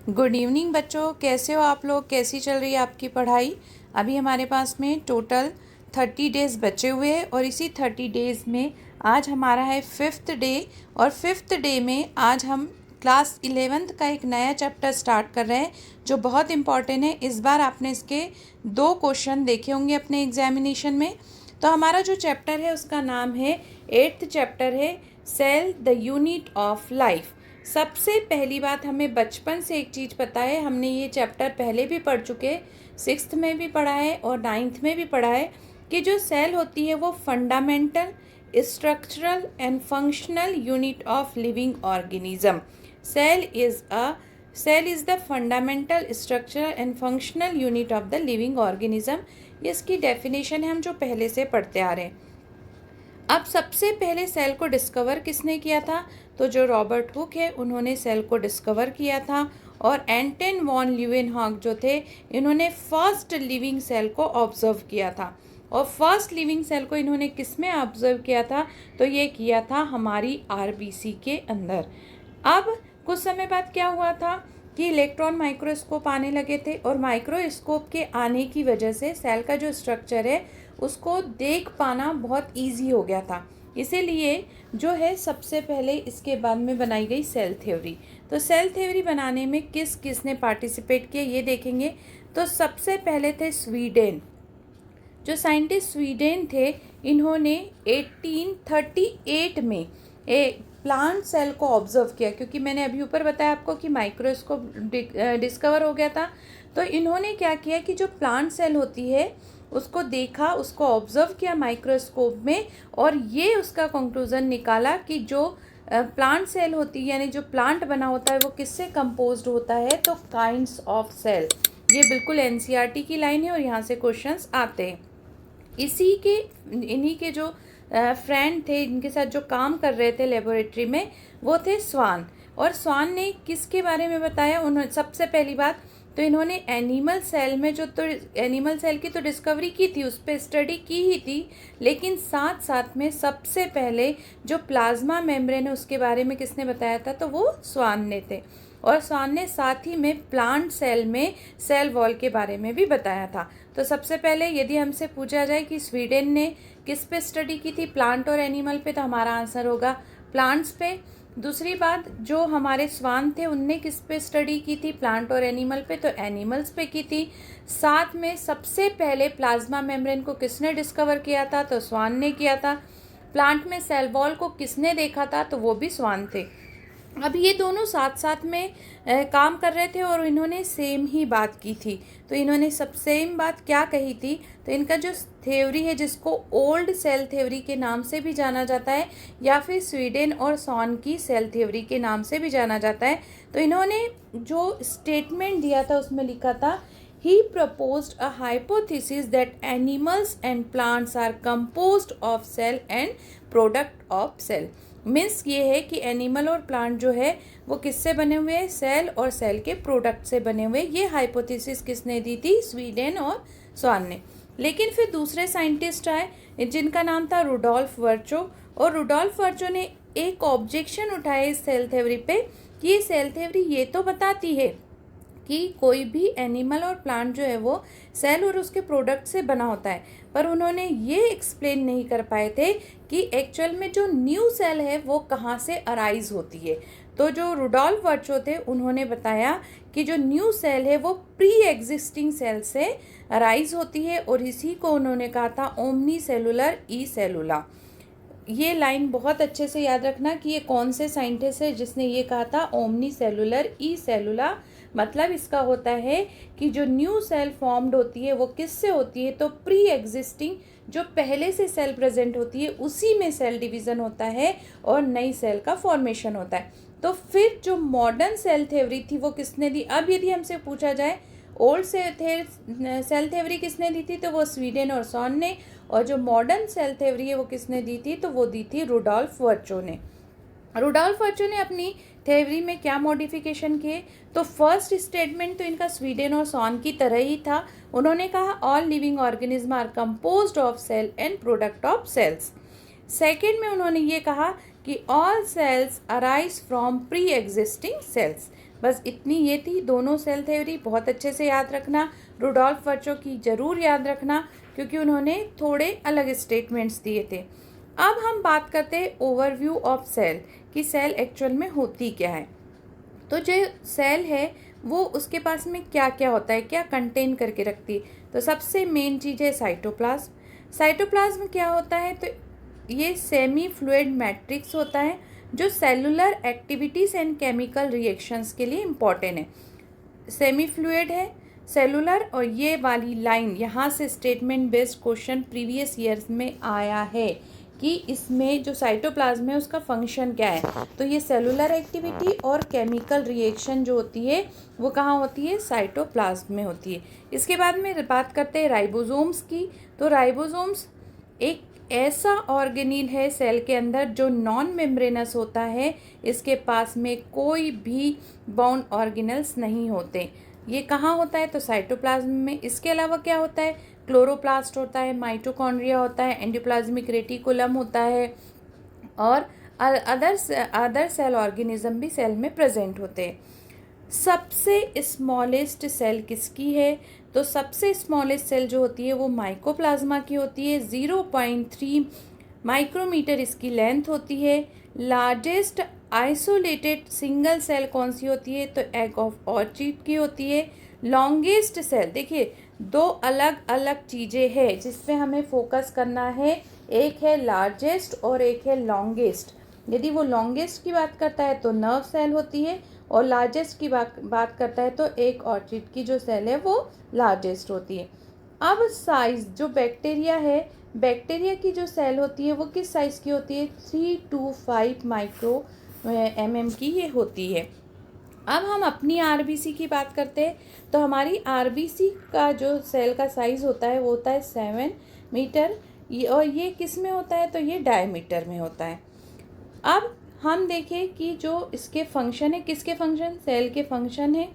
Good evening बच्चों, कैसे हो आप लोग? कैसी चल रही है आपकी पढ़ाई? अभी हमारे पास में टोटल 30 डेज़ बचे हुए हैं और इसी 30 डेज़ में आज हमारा है 5th डे। और 5th डे में आज हम क्लास 11th का एक नया चैप्टर स्टार्ट कर रहे हैं जो बहुत इम्पॉर्टेंट है। इस बार आपने इसके 2 क्वेश्चन देखे होंगे अपने एग्जामिनेशन में। तो हमारा जो चैप्टर है उसका नाम है 8th चैप्टर है cell the unit of life. सबसे पहली बात, हमें बचपन से एक चीज़ पता है, हमने ये चैप्टर पहले भी पढ़ चुके, 6th में भी पढ़ा है और 9th में भी पढ़ा है कि जो सेल होती है वो fundamental, structural and functional unit of living organism. Cell is the fundamental, structural and functional unit of the living organism. ये इसकी डेफिनेशन है, हम जो पहले से पढ़ते आ रहे हैं। अब सबसे पहले सेल को डिस्कवर किसने किया था? तो जो रॉबर्ट हुक है उन्होंने सेल को डिस्कवर किया था। और एंटन वॉन ल्यूवेनहॉक जो थे, इन्होंने फर्स्ट लिविंग सेल को ऑब्जर्व किया था। और फर्स्ट लिविंग सेल को इन्होंने किस में ऑब्जर्व किया था? तो ये किया था हमारी आरबीसी के अंदर। अब कुछ समय बाद क्या हुआ था कि इलेक्ट्रॉन माइक्रोस्कोप आने लगे थे और माइक्रोस्कोप के आने की वजह से सेल का जो स्ट्रक्चर है उसको देख पाना बहुत इजी हो गया था। इसीलिए जो है सबसे पहले इसके बाद में बनाई गई सेल थ्योरी। तो सेल थ्योरी बनाने में किस किस ने पार्टिसिपेट किया ये देखेंगे। तो सबसे पहले थे स्वीडन। जो साइंटिस्ट स्वीडन थे, इन्होंने 1838 में एक प्लांट सेल को ऑब्जर्व किया, क्योंकि मैंने अभी ऊपर बताया आपको कि माइक्रोस्कोप डिस्कवर हो गया था। तो इन्होंने क्या किया कि जो प्लांट सेल होती है उसको देखा, उसको ऑब्जर्व किया माइक्रोस्कोप में, और ये उसका कंक्लूजन निकाला कि जो प्लांट सेल होती है यानी जो प्लांट बना होता है वो किससे कंपोज्ड होता है? तो काइंड्स ऑफ सेल। ये बिल्कुल एनसीईआरटी की लाइन है और यहाँ से क्वेश्चंस आते हैं। इन्हीं के जो फ्रेंड थे, इनके साथ जो काम कर रहे थे लेबोरेटरी में, वो थे स्वान। और स्वान ने किसके बारे में बताया? उन्होंने सबसे पहली बात तो इन्होंने एनिमल सेल में तो एनिमल सेल की तो डिस्कवरी की थी, उस पर स्टडी की ही थी, लेकिन साथ साथ में सबसे पहले जो प्लाज्मा मेम्ब्रेन है उसके बारे में किसने बताया था? तो वो स्वान ने थे। और स्वान ने साथ ही में प्लांट सेल में सेल वॉल के बारे में भी बताया था। तो सबसे पहले यदि हमसे पूछा जाए कि स्वीडन ने किस पे स्टडी की थी, प्लांट और एनिमल पे, तो हमारा आंसर होगा प्लांट्स पे। दूसरी बात, जो हमारे स्वान थे उनने किस पे स्टडी की थी, प्लांट और एनिमल पे, तो एनिमल्स पे की थी। साथ में सबसे पहले प्लाज्मा मेम्ब्रेन को किसने डिस्कवर किया था? तो स्वान ने किया था। प्लांट में सेल वॉल को किसने देखा था? तो वो भी स्वान थे। अब ये दोनों साथ साथ में काम कर रहे थे और इन्होंने सेम ही बात की थी। तो इन्होंने सब सेम बात क्या कही थी? तो इनका जो थ्योरी है, जिसको ओल्ड सेल थ्योरी के नाम से भी जाना जाता है या फिर स्वीडन और सॉन की सेल थ्योरी के नाम से भी जाना जाता है, तो इन्होंने जो स्टेटमेंट दिया था उसमें लिखा था, he proposed a hypothesis that animals and plants are composed of cell and product of cell। Means ये है कि एनिमल और प्लांट जो है वो किससे बने हुए हैं? सेल और सेल के प्रोडक्ट से बने हुए। ये हाइपोथेसिस किसने दी थी? स्वीडन और स्वान ने। लेकिन फिर दूसरे साइंटिस्ट आए जिनका नाम था रुडोल्फ वर्चो, और रुडोल्फ वर्चो ने एक ऑब्जेक्शन उठाया इस सेल थ्योरी पे कि ये सेल थ्योरी ये तो बताती है कि कोई भी एनिमल और प्लांट जो है वो सेल और उसके प्रोडक्ट से बना होता है, पर उन्होंने ये एक्सप्लेन नहीं कर पाए थे कि एक्चुअल में जो न्यू सेल है वो कहाँ से अराइज होती है। तो जो रुडोल्फ वर्चो थे उन्होंने बताया कि जो न्यू सेल है वो प्री एग्जिस्टिंग सेल से अराइज होती है, और इसी को उन्होंने कहा था ओमनी सेलुलर ई सेलुला। ये लाइन बहुत अच्छे से याद रखना कि ये कौन से साइंटिस्ट है जिसने ये कहा था ओमनी सेलुलर ई सेलुला। मतलब इसका होता है कि जो न्यू सेल फॉर्म्ड होती है वो किससे होती है? तो प्री एग्जिस्टिंग जो पहले से सेल प्रेजेंट होती है उसी में सेल डिवीज़न होता है और नई सेल का फॉर्मेशन होता है। तो फिर जो मॉडर्न सेल थ्योरी थी वो किसने दी? अब यदि हमसे पूछा जाए ओल्ड सेल थ्योरी किसने दी थी, तो वो स्वीडन और सॉन ने, और जो मॉडर्न सेल थ्योरी है वो किसने दी थी? तो वो दी थी रुडोल्फ वर्चो ने। रुडोल्फ वर्चो ने अपनी थ्योरी में क्या मॉडिफिकेशन किए? तो फर्स्ट स्टेटमेंट तो इनका स्वीडन और सॉन की तरह ही था। उन्होंने कहा all living organism are composed of cell and product of cells. Second में उन्होंने ये कहा कि all cells arise from pre existing cells. बस इतनी ये थी दोनों सेल थ्योरी, बहुत अच्छे से याद रखना। रुडोल्फ वर्चो की ज़रूर याद रखना क्योंकि उन्होंने थोड़े अलग स्टेटमेंट्स दिए थे। अब हम बात करते हैं ओवरव्यू ऑफ सेल कि सेल एक्चुअल में होती क्या है। तो जो सेल है वो उसके पास में क्या क्या होता है, क्या कंटेन करके रखती है। तो सबसे मेन चीज़ है साइटोप्लाज्म। साइटोप्लाज्म क्या होता है, तो ये सेमी फ्लूइड मैट्रिक्स होता है जो cellular activities and chemical reactions के लिए इम्पॉर्टेंट है। सेमी फ्लूइड है, सेलुलर, और ये वाली लाइन यहाँ से statement based question previous years में आया है कि इसमें जो साइटोप्लाज्म है उसका फंक्शन क्या है। तो ये सेलुलर एक्टिविटी और केमिकल रिएक्शन जो होती है वो कहाँ होती है, साइटोप्लाज्म में होती है। इसके बाद में बात करते हैं राइबोसोम्स की। तो राइबोसोम्स एक ऐसा ऑर्गेनील है सेल के अंदर जो नॉन मेम्ब्रेनस होता है, इसके पास में कोई भी बाउंड ऑर्गेनल्स नहीं होते। ये कहाँ होता है, तो साइटोप्लाज्म में। इसके अलावा क्या होता है, क्लोरोप्लास्ट होता है, माइटोकॉन्ड्रिया होता है, एंडोप्लाज्मिक रेटिकुलम होता है, और अदर सेल ऑर्गेनिज्म भी सेल में प्रेजेंट होते हैं। सबसे स्मॉलेस्ट सेल किसकी है, तो सबसे स्मॉलेस्ट सेल जो होती है वो माइकोप्लाज्मा की होती है। 0.3 माइक्रोमीटर इसकी लेंथ होती है। लार्जेस्ट आइसोलेटेड सिंगल सेल कौन सी होती है, तो एग ऑफ ऑर्चिड की होती है। लॉन्गेस्ट सेल, देखिए दो अलग अलग चीज़ें हैं जिस पे हमें फोकस करना है, एक है लार्जेस्ट और एक है लॉन्गेस्ट। यदि वो लॉन्गेस्ट की बात करता है तो नर्व सेल होती है, और लार्जेस्ट की बात करता है तो एक ऑर्चिड की जो सेल है वो लार्जेस्ट होती है। अब साइज, जो बैक्टीरिया है, बैक्टीरिया की जो सेल होती है वो किस साइज़ की होती है, 3 to 5 माइक्रो mm की ये होती है। अब हम अपनी आरबीसी की बात करते हैं। तो हमारी आरबीसी का जो सेल का साइज़ होता है वो होता है 7 मीटर, और ये किस में होता है, तो ये डायमीटर में होता है। अब हम देखें कि जो इसके फंक्शन है, किसके फंक्शन, सेल के फंक्शन है।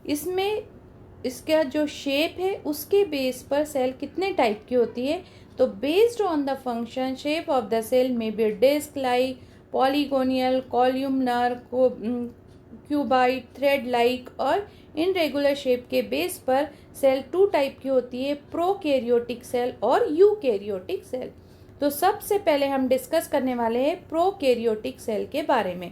इसमें इसका जो शेप है उसके बेस पर सेल कितने टाइप की होती है, तो based on the function shape of the cell में be disc like, polygonal, columnar, cuboid, thread like और इनरेगुलर शेप के बेस पर सेल 2 टाइप की होती है, प्रोकैरियोटिक सेल और यूकैरियोटिक सेल। तो सबसे पहले हम डिस्कस करने वाले हैं प्रोकैरियोटिक सेल के बारे में।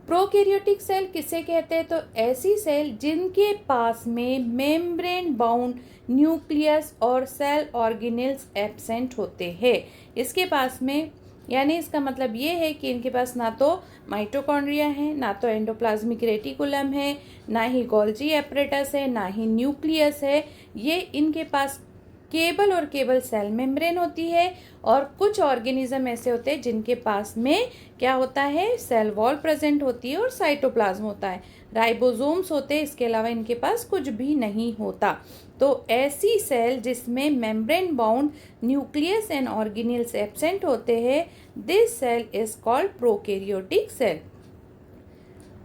प्रोकैरियोटिक सेल किसे कहते हैं, तो ऐसी सेल जिनके पास में मेम्ब्रेन बाउंड न्यूक्लियस और सेल ऑर्गेनेल्स एब्सेंट होते हैं। इसके पास में, यानी इसका मतलब ये है कि इनके पास ना तो माइटोकॉन्ड्रिया है, ना तो एंडोप्लाज्मिक रेटिकुलम है, ना ही गोल्जी एपरेटस है, ना ही न्यूक्लियस है। ये इनके पास केवल और केवल सेल मेम्ब्रेन होती है। और कुछ ऑर्गेनिज्म ऐसे होते हैं जिनके पास में क्या होता है, सेल वॉल प्रेजेंट होती है और साइटोप्लाज्म होता है। राइबोसोम्स होते हैं, इसके अलावा इनके पास कुछ भी नहीं होता। तो ऐसी सेल जिसमें membrane bound nucleus and organelles absent होते हैं, this cell is called prokaryotic cell.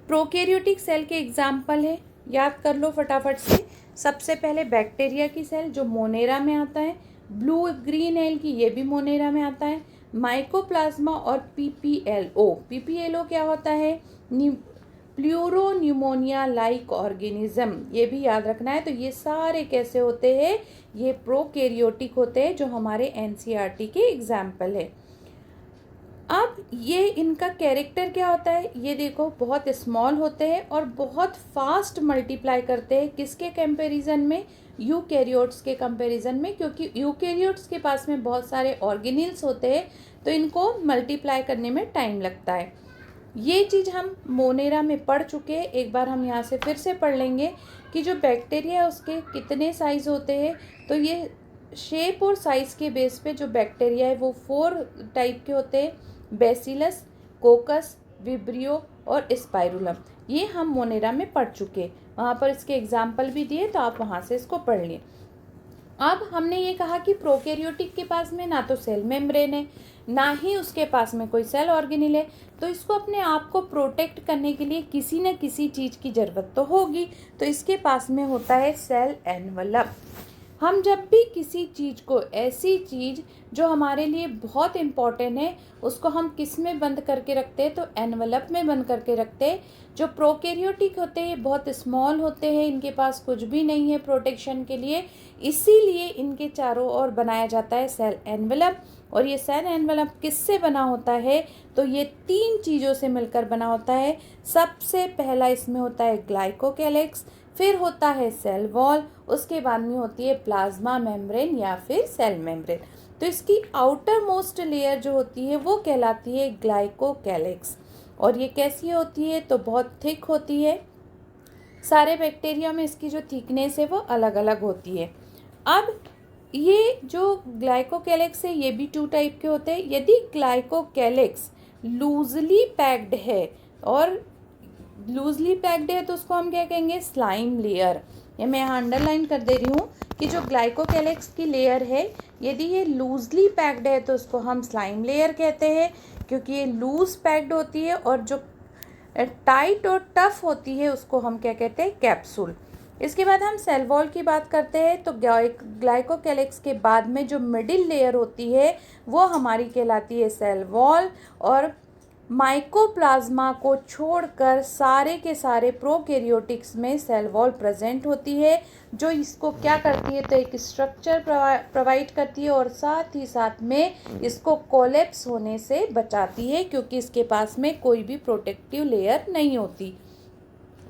Prokaryotic cell के एग्जाम्पल है, याद कर लो फटाफट से। सबसे पहले बैक्टीरिया की सेल जो मोनेरा में आता है, ब्लू ग्रीन एल्गी ये भी मोनेरा में आता है, माइकोप्लाज्मा और पीपीएलओ क्या होता है, प्लूरोन्यूमोनिया लाइक ऑर्गेनिज्म, ये भी याद रखना है। तो ये सारे कैसे होते हैं, ये प्रोकैरियोटिक होते हैं जो हमारे एनसीईआरटी के एग्जाम्पल है। अब ये इनका कैरेक्टर क्या होता है, ये देखो बहुत स्मॉल होते हैं और बहुत फास्ट मल्टीप्लाई करते हैं। किसके कंपैरिजन में, यूकैरियोट्स के कंपैरिजन में, क्योंकि यूकैरियोट्स के पास में बहुत सारे ऑर्गेनेल्स होते हैं तो इनको मल्टीप्लाई करने में टाइम लगता है। ये चीज़ हम मोनेरा में पढ़ चुके हैं, एक बार हम यहाँ से फिर से पढ़ लेंगे कि जो बैक्टीरिया है उसके कितने साइज़ होते हैं। तो ये शेप और साइज़ के बेस पे जो बैक्टीरिया है वो 4 टाइप के होते हैं, बेसिलस, कोकस, विब्रियो और स्पाइरुलम। ये हम मोनेरा में पढ़ चुके, वहाँ पर इसके एग्जाम्पल भी दिए तो आप वहाँ से इसको पढ़ लें। अब हमने ये कहा कि प्रोकैरियोटिक के पास में ना तो सेल मेम्ब्रेन है, ना ही उसके पास में कोई सेल ऑर्गेनेल है, तो इसको अपने आप को प्रोटेक्ट करने के लिए किसी न किसी चीज़ की ज़रूरत तो होगी। तो इसके पास में होता है सेल एनवलप। हम जब भी किसी चीज़ को, ऐसी चीज़ जो हमारे लिए बहुत इम्पॉर्टेंट है, उसको हम किस में बंद करके रखते हैं, तो एनवलप में बंद करके रखते हैं। जो प्रोकैरियोटिक होते हैं बहुत स्मॉल होते हैं, इनके पास कुछ भी नहीं है प्रोटेक्शन के लिए, इसीलिए इनके चारों ओर बनाया जाता है सेल एनवलप। और ये सेल एनवलप किससे बना होता है, तो ये 3 चीज़ों से मिलकर बना होता है। सबसे पहला इसमें होता है ग्लाइकोकैलिक्स, फिर होता है सेल वॉल, उसके बाद में होती है प्लाज्मा मेम्ब्रेन या फिर सेल मेम्ब्रेन। तो इसकी आउटर मोस्ट लेयर जो होती है वो कहलाती है ग्लाइकोकैलिक्स। और ये कैसी होती है, तो बहुत थिक होती है। सारे बैक्टीरिया में इसकी जो थिकनेस है वो अलग अलग होती है। अब ये जो ग्लाइकोकैलिक्स है ये भी 2 टाइप के होते हैं। यदि ग्लाइकोकैलिक्स लूजली पैक्ड है, और लूजली पैक्ड है तो उसको हम क्या कहेंगे, स्लाइम लेयर। ये मैं यहाँ अंडरलाइन कर दे रही हूँ कि जो ग्लाइकोकैलिक्स की लेयर है, यदि ये लूजली पैक्ड है तो उसको हम स्लाइम लेयर कहते हैं, क्योंकि ये लूज पैक्ड होती है। और जो टाइट और टफ होती है उसको हम क्या कहते हैं, कैप्सूल। इसके बाद हम सेल वॉल की बात करते हैं, तो ग्लाइकोकैलिक्स के बाद में जो मिडिल लेयर होती है वो हमारी कहलाती है सेल वॉल। और माइकोप्लाज्मा को छोड़कर सारे के सारे प्रोकैरियोटिक्स में सेल वॉल प्रेजेंट होती है, जो इसको क्या करती है, तो एक स्ट्रक्चर प्रोवाइड करती है और साथ ही साथ में इसको कोलैप्स होने से बचाती है, क्योंकि इसके पास में कोई भी प्रोटेक्टिव लेयर नहीं होती।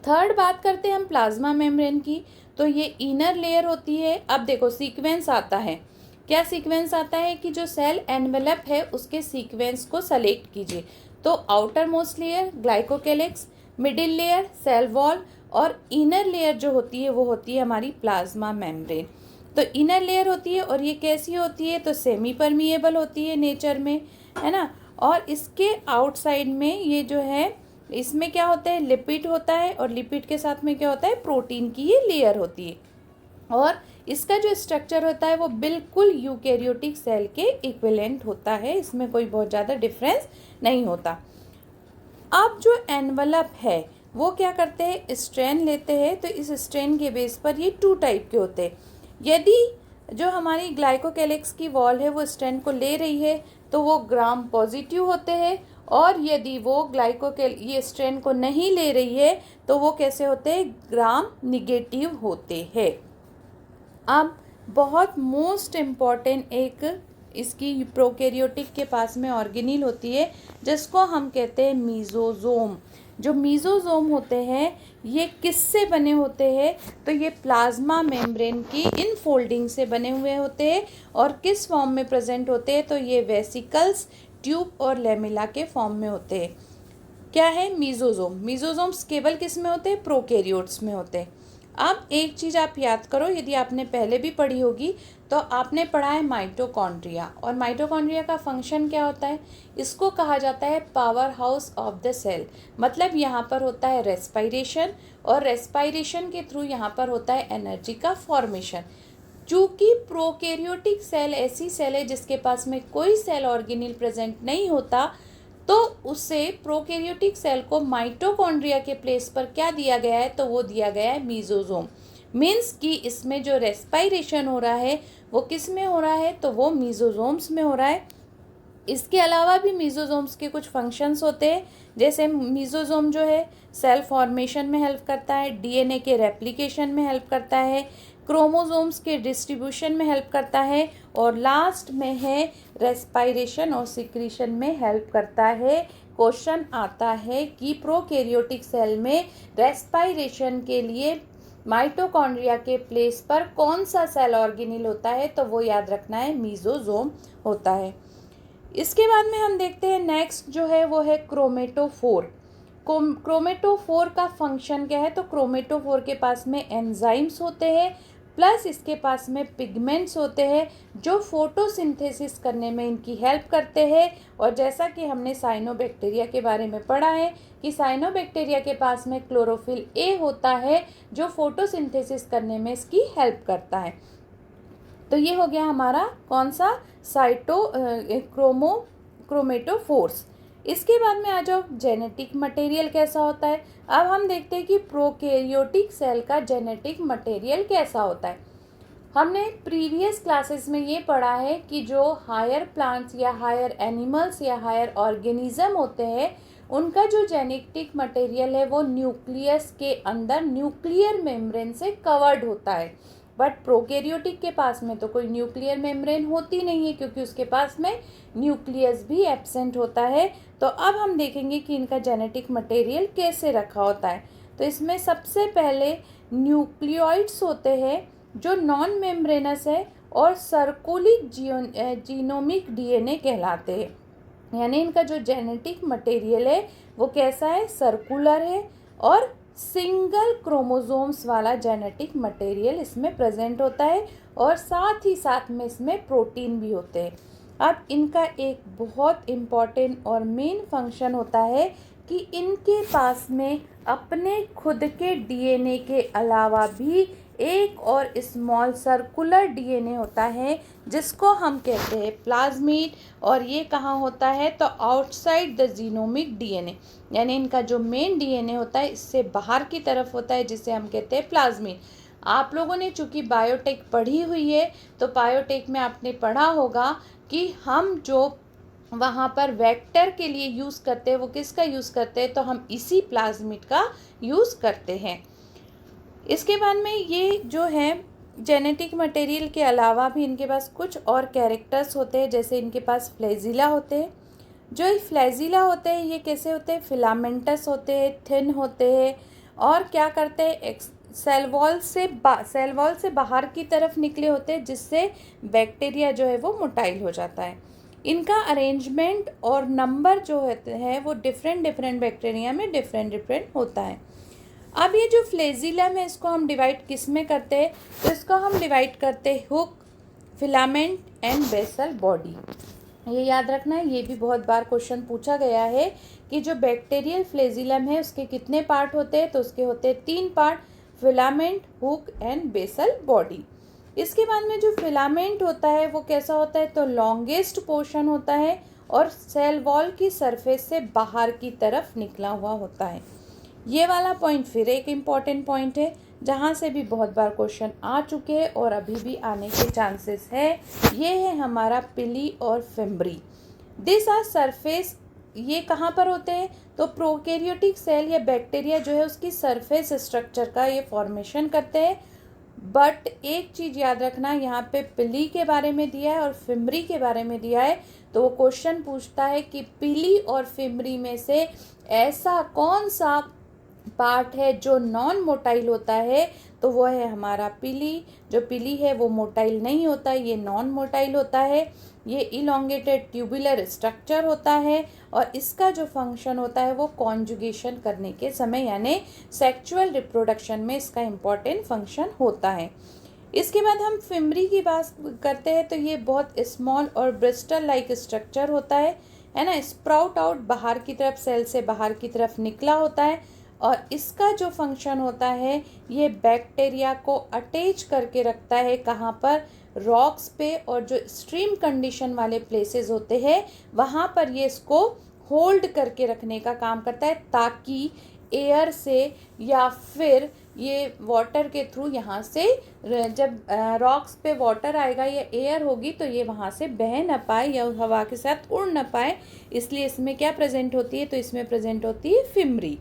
थर्ड बात करते हैं हम प्लाज्मा मेम्ब्रेन की, तो ये इनर लेयर होती है। अब देखो सीक्वेंस आता है, क्या सीक्वेंस आता है कि जो सेल एनवेलप है उसके सीक्वेंस को सेलेक्ट कीजिए। तो outermost layer glycocalyx, middle layer cell wall, और इनर लेयर जो होती है वो होती है हमारी प्लाज्मा मेम्ब्रेन। तो इनर लेयर होती है और ये कैसी होती है, तो सेमी परमिएबल होती है नेचर में, है ना। और इसके आउटसाइड में ये जो है, इसमें क्या होता है, लिपिड होता है, और लिपिड के साथ में क्या होता है, प्रोटीन की ये लेयर होती है। और इसका जो स्ट्रक्चर होता है वो बिल्कुल यूकैरियोटिक सेल के इक्विवेलेंट होता है, इसमें कोई बहुत ज़्यादा डिफरेंस नहीं होता। अब जो एनवलप है वो क्या करते हैं, स्ट्रेन लेते हैं, तो इस स्ट्रेन के बेस पर ये 2 टाइप के होते हैं। यदि जो हमारी ग्लाइकोकैलिक्स की वॉल है वो स्ट्रेन को ले रही है तो वो ग्राम पॉजिटिव होते हैं, और यदि वो ये स्ट्रेन को नहीं ले रही है तो वो कैसे होते हैं, ग्राम निगेटिव होते हैं। अब बहुत मोस्ट इम्पॉर्टेंट एक इसकी प्रोकैरियोटिक के पास में ऑर्गेनील होती है, जिसको हम कहते हैं मीजोजोम। जो मीजोजोम होते हैं ये किससे बने होते हैं, तो ये प्लाज्मा मेम्ब्रेन की इनफोल्डिंग से बने हुए होते हैं। और किस फॉर्म में प्रेजेंट होते हैं, तो ये वेसिकल्स, ट्यूब और लेमिला के फॉर्म में होते हैं। क्या है मीजोजोम, मीजोजोम्स केवल किस में होते हैं, प्रोकैरियोट्स में होते हैं। अब एक चीज़ आप याद करो, यदि आपने पहले भी पढ़ी होगी तो आपने पढ़ा है माइटोकॉन्ड्रिया। और माइटोकॉन्ड्रिया का फंक्शन क्या होता है, इसको कहा जाता है powerhouse of the cell. मतलब यहाँ पर होता है रेस्पायरेशन, और रेस्पायरेशन के थ्रू यहाँ पर होता है एनर्जी का फॉर्मेशन। चूँकि प्रोकैरियोटिक सेल ऐसी सेल है जिसके पास में कोई सेल ऑर्गेनील प्रेजेंट नहीं होता, तो उससे प्रोकैरियोटिक सेल को माइटोकॉन्ड्रिया के प्लेस पर क्या दिया गया है, तो वो दिया गया है मीजोजोम। मीन्स कि इसमें जो रेस्पायरेशन हो रहा है वो किस में हो रहा है, तो वो मीजोजोम्स में हो रहा है। इसके अलावा भी मीजोजोम्स के कुछ फंक्शंस होते हैं, जैसे मीजोजोम जो है सेल फॉर्मेशन में हेल्प करता है, डीएनए के रेप्लिकेशन में हेल्प करता है, क्रोमोसोम्स के डिस्ट्रीब्यूशन में हेल्प करता है, और लास्ट में है रेस्पायरेशन और सिक्रीशन में हेल्प करता है। क्वेश्चन आता है कि प्रोकैरियोटिक सेल में रेस्पायरेशन के लिए माइटोकॉन्ड्रिया के प्लेस पर कौन सा सेल ऑर्गेनील होता है, तो वो याद रखना है, मीजोजोम होता है। इसके बाद में हम देखते हैं नेक्स्ट जो है वो है क्रोमेटोफोर। क्रोमेटोफोर का फंक्शन क्या है, तो क्रोमेटोफोर के पास में एंजाइम्स होते हैं, प्लस इसके पास में पिगमेंट्स होते हैं जो फोटोसिंथेसिस करने में इनकी हेल्प करते हैं। और जैसा कि हमने साइनोबैक्टीरिया के बारे में पढ़ा है कि साइनोबैक्टीरिया के पास में क्लोरोफिल ए होता है जो फोटोसिंथेसिस करने में इसकी हेल्प करता है। तो ये हो गया हमारा कौन सा, क्रोमेटोफोर्स। इसके बाद में आ जाओ जेनेटिक मटेरियल कैसा होता है। अब हम देखते हैं कि प्रोकैरियोटिक सेल का जेनेटिक मटेरियल कैसा होता है। हमने प्रीवियस क्लासेस में ये पढ़ा है कि जो हायर प्लांट्स या हायर एनिमल्स या हायर ऑर्गेनिज्म होते हैं उनका जो जेनेटिक मटेरियल है वो न्यूक्लियस के अंदर न्यूक्लियर मेम्ब्रेन से कवर्ड होता है। बट प्रोकैरियोटिक के पास में तो कोई न्यूक्लियर मेम्ब्रेन होती नहीं है, क्योंकि उसके पास में न्यूक्लियस भी एब्सेंट होता है। तो अब हम देखेंगे कि इनका जेनेटिक मटेरियल कैसे रखा होता है। तो इसमें सबसे पहले न्यूक्लियोइड्स होते हैं जो नॉन मेम्ब्रेनस है और सर्कुलिक जीनोमिक डीएनए कहलाते हैं। यानी इनका जो जेनेटिक मटेरियल है वो कैसा है, सर्कुलर है और सिंगल क्रोमोसोम्स वाला जेनेटिक मटेरियल इसमें प्रेजेंट होता है और साथ ही साथ में इसमें प्रोटीन भी होते हैं। अब इनका एक बहुत इम्पॉर्टेंट और मेन फंक्शन होता है कि इनके पास में अपने खुद के डीएनए के अलावा भी एक और स्मॉल सर्कुलर डीएनए होता है जिसको हम कहते हैं प्लाज्मिड। और ये कहाँ होता है, तो आउटसाइड द जीनोमिक डीएनए, यानी इनका जो मेन डीएनए होता है इससे बाहर की तरफ होता है जिसे हम कहते हैं प्लाज्मिड। आप लोगों ने चूँकि बायोटेक पढ़ी हुई है तो बायोटेक में आपने पढ़ा होगा कि हम जो वहाँ पर वेक्टर के लिए यूज़ करते हैं वो किसका यूज़ करते हैं, तो हम इसी प्लाज्मिड का यूज़ करते हैं। इसके बाद में ये जो है जेनेटिक मटेरियल के अलावा भी इनके पास कुछ और कैरेक्टर्स होते हैं, जैसे इनके पास फ्लैजिला होते हैं। जो फ्लैजिला होते हैं ये कैसे होते हैं, फिलामेंटस होते हैं, थिन होते हैं और क्या करते हैं, सेल वॉल से बाहर की तरफ निकले होते हैं जिससे बैक्टीरिया जो है वो मोटाइल हो जाता है। इनका अरेंजमेंट और नंबर जो होते हैं वो डिफरेंट बैक्टीरिया में डिफरेंट होता है। अब ये जो फ्लैजिलम है इसको हम डिवाइड किस में करते हैं, तो इसको हम डिवाइड करते हैं hook, filament and basal body. ये याद रखना है, ये भी बहुत बार क्वेश्चन पूछा गया है कि जो बैक्टीरियल फ्लैजिलम है उसके कितने पार्ट होते हैं, तो उसके होते हैं 3 part, filament, hook and basal body. इसके बाद में जो फिलामेंट होता है वो कैसा होता है, तो लॉन्गेस्ट पोर्शन होता है और सेल वॉल की सरफेस से बाहर की तरफ निकला हुआ होता है। ये वाला पॉइंट फिर एक इम्पॉर्टेंट पॉइंट है जहाँ से भी बहुत बार क्वेश्चन आ चुके हैं और अभी भी आने के चांसेस है। ये है हमारा पिली और फिम्ब्री। दिस आर सरफेस, ये कहाँ पर होते हैं, तो प्रोकैरियोटिक सेल या बैक्टीरिया जो है उसकी सरफेस स्ट्रक्चर का ये फॉर्मेशन करते हैं। बट एक चीज़ याद रखना, यहाँ पे पिली के बारे में दिया है और फिम्ब्री के बारे में दिया है, तो वो क्वेश्चन पूछता है कि पिली और फिम्ब्री में से ऐसा कौन सा पार्ट है जो नॉन मोटाइल होता है, तो वो है हमारा पिली। जो पिली है वो मोटाइल नहीं होता, ये नॉन मोटाइल होता है। ये इलोंगेटेड ट्यूबुलर स्ट्रक्चर होता है और इसका जो फंक्शन होता है वो कॉन्जुगेशन करने के समय यानी सेक्सुअल रिप्रोडक्शन में इसका इम्पॉर्टेंट फंक्शन होता है। इसके बाद हम फिम्ब्री की बात करते हैं तो ये बहुत स्मॉल और ब्रिस्टल लाइक स्ट्रक्चर होता है ना, स्प्राउट आउट बाहर की तरफ, सेल से बाहर की तरफ निकला होता है और इसका जो फंक्शन होता है ये बैक्टीरिया को अटैच करके रखता है, कहाँ पर, रॉक्स पे, और जो स्ट्रीम कंडीशन वाले प्लेसेस होते हैं वहाँ पर ये इसको होल्ड करके रखने का काम करता है ताकि एयर से या फिर ये वाटर के थ्रू यहाँ से जब रॉक्स पे वाटर आएगा या एयर होगी तो ये वहाँ से बह ना पाए या हवा के साथ उड़ ना पाए, इसलिए इसमें क्या प्रेजेंट होती है, तो इसमें प्रेजेंट होती है फिम्ब्री।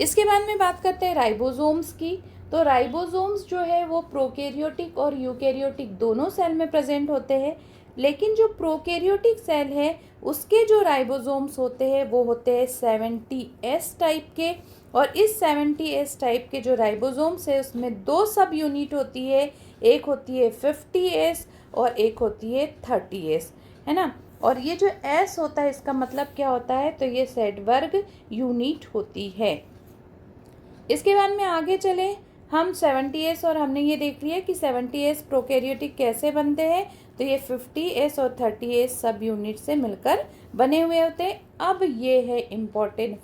इसके बाद में बात करते हैं राइबोसोम्स की। तो राइबोसोम्स जो है वो प्रोकैरियोटिक और यूकैरियोटिक दोनों सेल में प्रेजेंट होते हैं, लेकिन जो प्रोकैरियोटिक सेल है उसके जो राइबोसोम्स होते हैं वो होते हैं 70S टाइप के। और इस 70S टाइप के जो राइबोसोम्स है उसमें 2 सब यूनिट होती है, एक होती है 50S और एक होती है 30S, है ना। और ये जो S होता है इसका मतलब क्या होता है, तो ये सेड वर्ग यूनिट होती है। इसके बाद में आगे चले हम 70S, और हमने ये देख लिया कि 70S प्रोकैरियोटिक कैसे बनते हैं, तो ये 50S और 30S सब यूनिट से मिलकर बने हुए होते हैं। अब ये है इम्पॉर्टेंट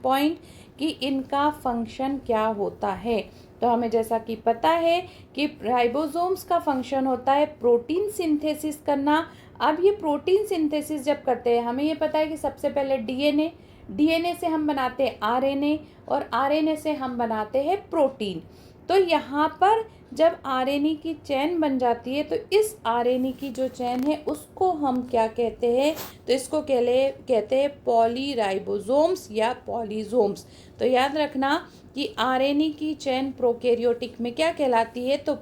पॉइंट कि इनका फंक्शन क्या होता है। तो हमें जैसा कि पता है कि राइबोसोम्स का फंक्शन होता है प्रोटीन सिंथेसिस करना। अब ये प्रोटीन सिंथेसिस जब करते हैं, हमें ये पता है कि सबसे पहले डीएनए से हम बनाते हैं आरएनए और आरएनए से हम बनाते हैं प्रोटीन। तो यहाँ पर जब आरएनए की चेन बन जाती है तो इस आरएनए की जो चेन है उसको हम क्या कहते हैं, तो इसको कहते हैं पॉलीराइबोसोम्स या पॉलीजोम्स। तो याद रखना कि आरएनए की चेन प्रोकैरियोटिक में क्या कहलाती है, तो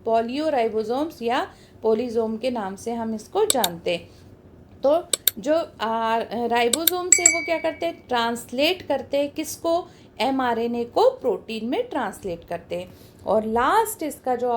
पॉलीराइबोसोम्स या पॉलीजोम के नाम से हम इसको जानते हैं। तो जो राइबोसोम से वो क्या करते हैं, ट्रांसलेट करते हैं किसको, एमआरएनए को प्रोटीन में ट्रांसलेट करते हैं। और लास्ट इसका जो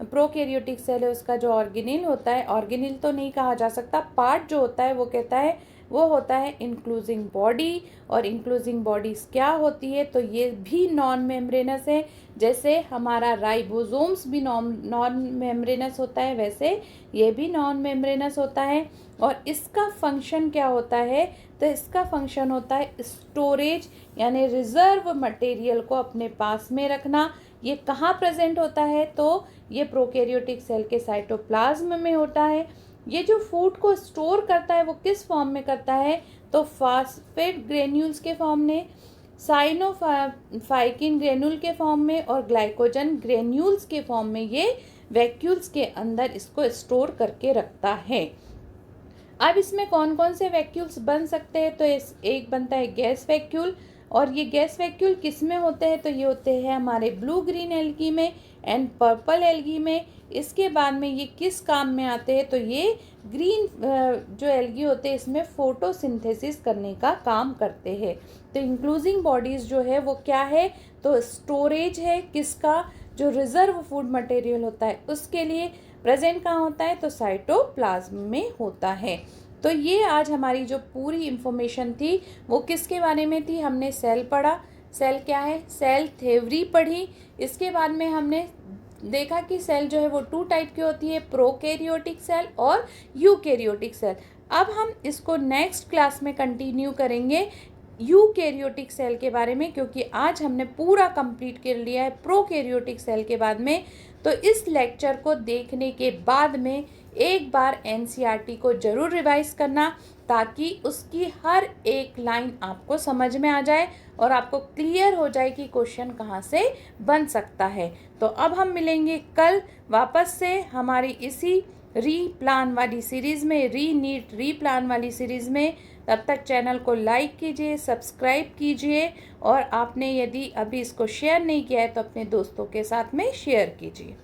प्रोकैरियोटिक सेल है उसका जो ऑर्गेनेल होता है, ऑर्गेनेल तो नहीं कहा जा सकता, पार्ट जो होता है वो कहता है वो होता है इंक्लूजिंग बॉडी। और इंक्लूजिंग बॉडीज़ क्या होती है, तो ये भी नॉन मेम्ब्रेनस है। जैसे हमारा राइबोसोम्स भी नॉन मेम्ब्रेनस होता है, वैसे ये भी नॉन मेम्ब्रेनस होता है। और इसका फंक्शन क्या होता है, तो इसका फंक्शन होता है स्टोरेज, यानी रिजर्व मटेरियल को अपने पास में रखना। ये कहाँ प्रेजेंट होता है, तो ये प्रोकैरियोटिक सेल के साइटोप्लाज्म में होता है। ये जो फूड को स्टोर करता है वो किस फॉर्म में करता है, तो फास्फेट ग्रेन्यूल्स के फॉर्म में, साइनोफाइकिन ग्रेन्यूल के फॉर्म में और ग्लाइकोजन ग्रेन्यूल्स के फॉर्म में ये वैक्यूल्स के अंदर इसको स्टोर करके रखता है। अब इसमें कौन कौन से वैक्यूल्स बन सकते हैं, तो एक बनता है गैस वैक्यूल। और ये गैस वैक्यूल किस में होते हैं, तो ये होते हैं हमारे ब्लू ग्रीन एल्गी में एंड पर्पल एल्गी में। इसके बाद में ये किस काम में आते हैं, तो ये ग्रीन जो एल्गी होते हैं इसमें फोटोसिंथेसिस करने का काम करते हैं। तो इंक्लूजिंग बॉडीज़ जो है वो क्या है, तो स्टोरेज है किसका, जो रिजर्व फूड मटेरियल होता है उसके लिए। प्रेजेंट कहाँ होता है, तो साइटोप्लाज्म में होता है। तो ये आज हमारी जो पूरी इन्फॉर्मेशन थी वो किसके बारे में थी, हमने सेल पढ़ा, सेल क्या है, सेल थ्योरी पढ़ी। इसके बाद में हमने देखा कि सेल जो है वो 2 टाइप की होती है, प्रोकैरियोटिक सेल और यूकैरियोटिक सेल। अब हम इसको नेक्स्ट क्लास में कंटिन्यू करेंगे यूकैरियोटिक सेल के बारे में, क्योंकि आज हमने पूरा कंप्लीट कर लिया है प्रोकैरियोटिक सेल के बाद में। तो इस लेक्चर को देखने के बाद में एक बार एनसीईआरटी को ज़रूर रिवाइज करना, ताकि उसकी हर एक लाइन आपको समझ में आ जाए और आपको क्लियर हो जाए कि क्वेश्चन कहाँ से बन सकता है। तो अब हम मिलेंगे कल वापस से हमारी इसी री प्लान वाली सीरीज़ में, नीट री प्लान वाली सीरीज़ में। तब तक चैनल को लाइक कीजिए, सब्सक्राइब कीजिए और आपने यदि अभी इसको शेयर नहीं किया है तो अपने दोस्तों के साथ में शेयर कीजिए।